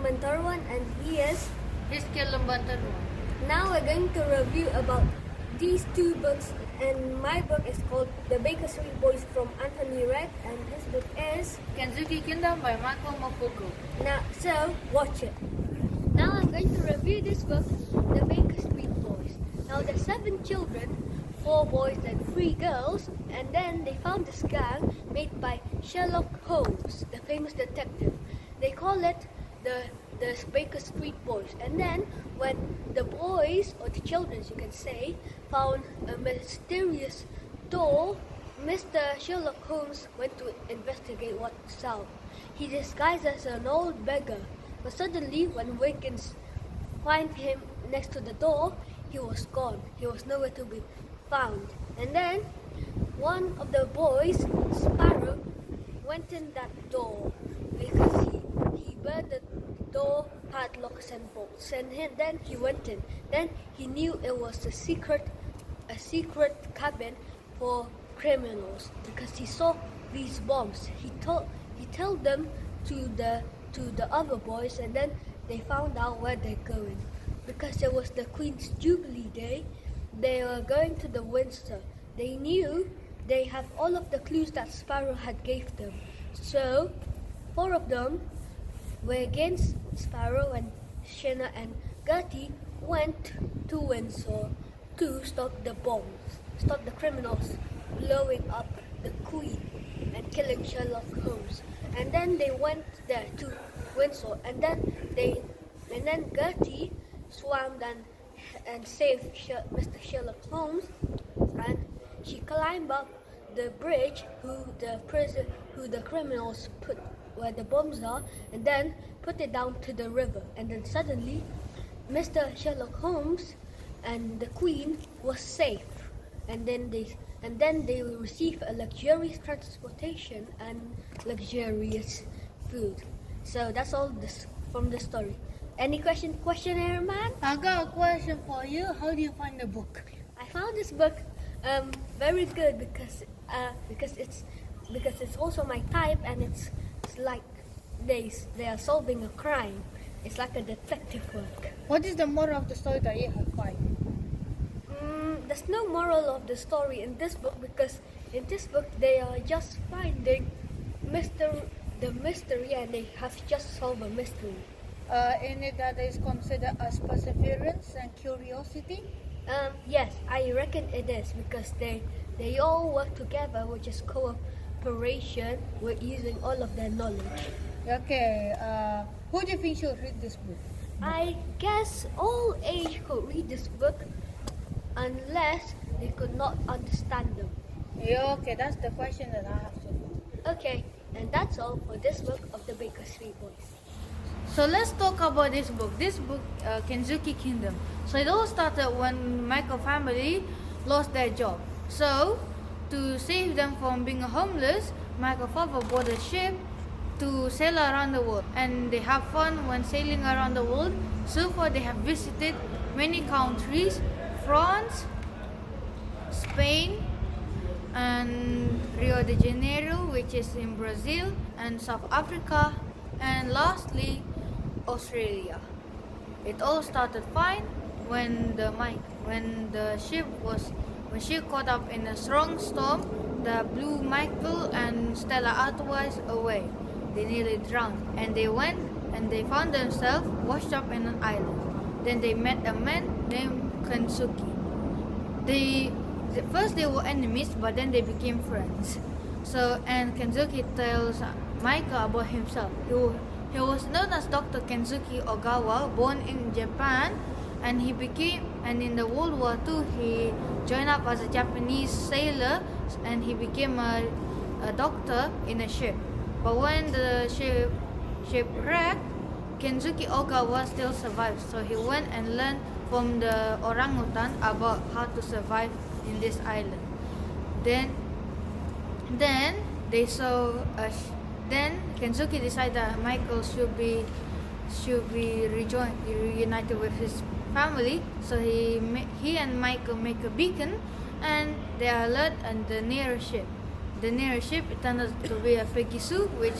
Bantarwan, and he is Rizky Lembantarwan. Now we're going to review about these two books, and my book is called The Baker Street Boys from Anthony Red, and his book is Kensuke Kingdom by Michael Morpurgo. Now, so watch it. Now I'm going to review this book, The Baker Street Boys. Now there's 7 children, 4 boys and 3 girls, and then they found this gang made by Sherlock Holmes, the famous detective. They call it the Baker Street Boys. And then when the boys, or the children you can say, found a mysterious door, Mr. Sherlock Holmes went to investigate what's out. He disguised as an old beggar, but suddenly when Wiggins find him next to the door, he was gone. He was nowhere to be found. And then one of the boys, Sparrow, went in that door because he burned the door padlocks and bolts, and then he went in. Then he knew it was a secret cabin for criminals because he saw these bombs. He told them to the other boys, and then they found out where they're going. Because it was the Queen's Jubilee Day, they were going to the Windsor. They knew they have all of the clues that Sparrow had gave them. So 4 of them were against Sparrow, and Shanna and Gertie went to Windsor to stop the bombs, stop the criminals blowing up the Queen and killing Sherlock Holmes. And then they went there to Windsor, and then Gertie swam and saved Mr. Sherlock Holmes, and she climbed up the bridge who the criminals put where the bombs are, and then put it down to the river. And then suddenly Mr. Sherlock Holmes and the Queen was safe, and then they will receive a luxurious transportation and luxurious food. So that's all from the story. Any questionnaire man? I got a question for you. How do you find the book? I found this book very good because it's also my type, and it's like they are solving a crime. It's like a detective work. What is the moral of the story that you have found? There's no moral of the story in this book, because in this book they are just finding the mystery, and they have just solved a mystery. In it that is considered as perseverance and curiosity? Yes, I reckon it is, because they all work together, which is cooperation with using all of their knowledge. Okay, who do you think should read this book? I guess all age could read this book unless they could not understand them. Yeah, okay, that's the question that I have to know. Okay, and that's all for this book of the Baker Street Boys. So let's talk about this book. This book, Kensuke Kingdom. So it all started when Michael family lost their job. So to save them from being homeless, Michael's father bought a ship to sail around the world, and they have fun when sailing around the world. So far they have visited many countries: France, Spain, and Rio de Janeiro, which is in Brazil, and South Africa, and lastly Australia. It all started fine when she caught up in a strong storm that blew Michael and Stella otherwise away. They nearly drowned, and they went and they found themselves washed up in an island. Then they met a man named Kensuke. First they were enemies, but then they became friends. So, and Kensuke tells Michael about himself. He was known as Dr. Kensuke Ogawa, born in Japan, and in the World War II he joined up as a Japanese sailor, and he became a doctor in a ship. But when the ship wrecked, Kensuke Ogawa still survived, so he went and learned from the orangutan about how to survive in this island. Then Then Kensuke decided that Michael should be reunited with his family. So he and Michael make a beacon, and they are alert on the nearest ship. The nearest ship, it turned out to be a Pegasus, which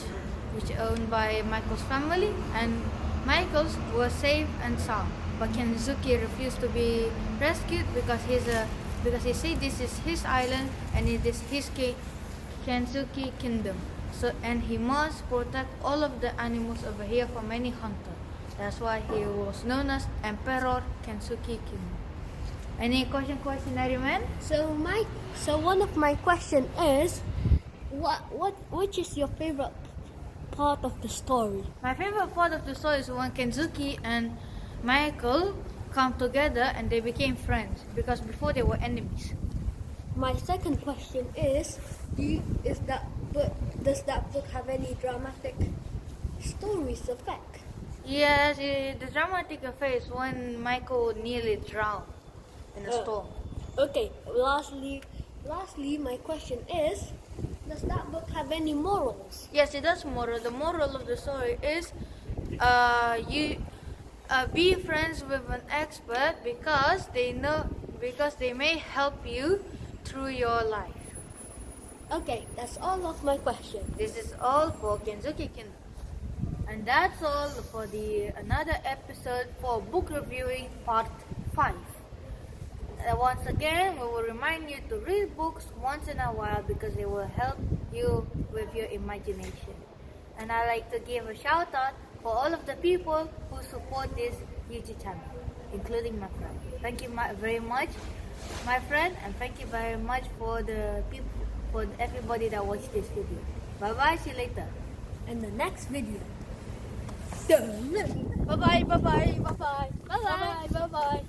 owned by Michael's family, and Michael was safe and sound, but Kensuke refused to be rescued because he said this is his island and it is his Kensuke kingdom. So and he must protect all of the animals over here from any hunter. That's why he was known as Emperor Kensuke Kingdom. Any question, man? So one of my question is, which is your favorite part of the story? My favorite part of the story is when Kensuke and Michael come together and they became friends because before they were enemies. My second question is, does that book have any dramatic stories effect? Yes, the dramatic affair is when Michael nearly drowned in a storm. Okay, lastly, my question is, does that book have any morals? Yes, it does moral. The moral of the story is you be friends with an expert because they may help you through your life. Okay, that's all of my questions. This is all for Kensuke Kingdom. And that's all for another episode for book reviewing part 5. Once again, we will remind you to read books once in a while because they will help you with your imagination. And I like to give a shout out for all of the people who support this YouTube channel, including my friend. Thank you very much, my friend, and thank you very much for everybody that watched this video. Bye bye, see you later. In the next video. Bye bye, bye bye, bye bye, Bye bye.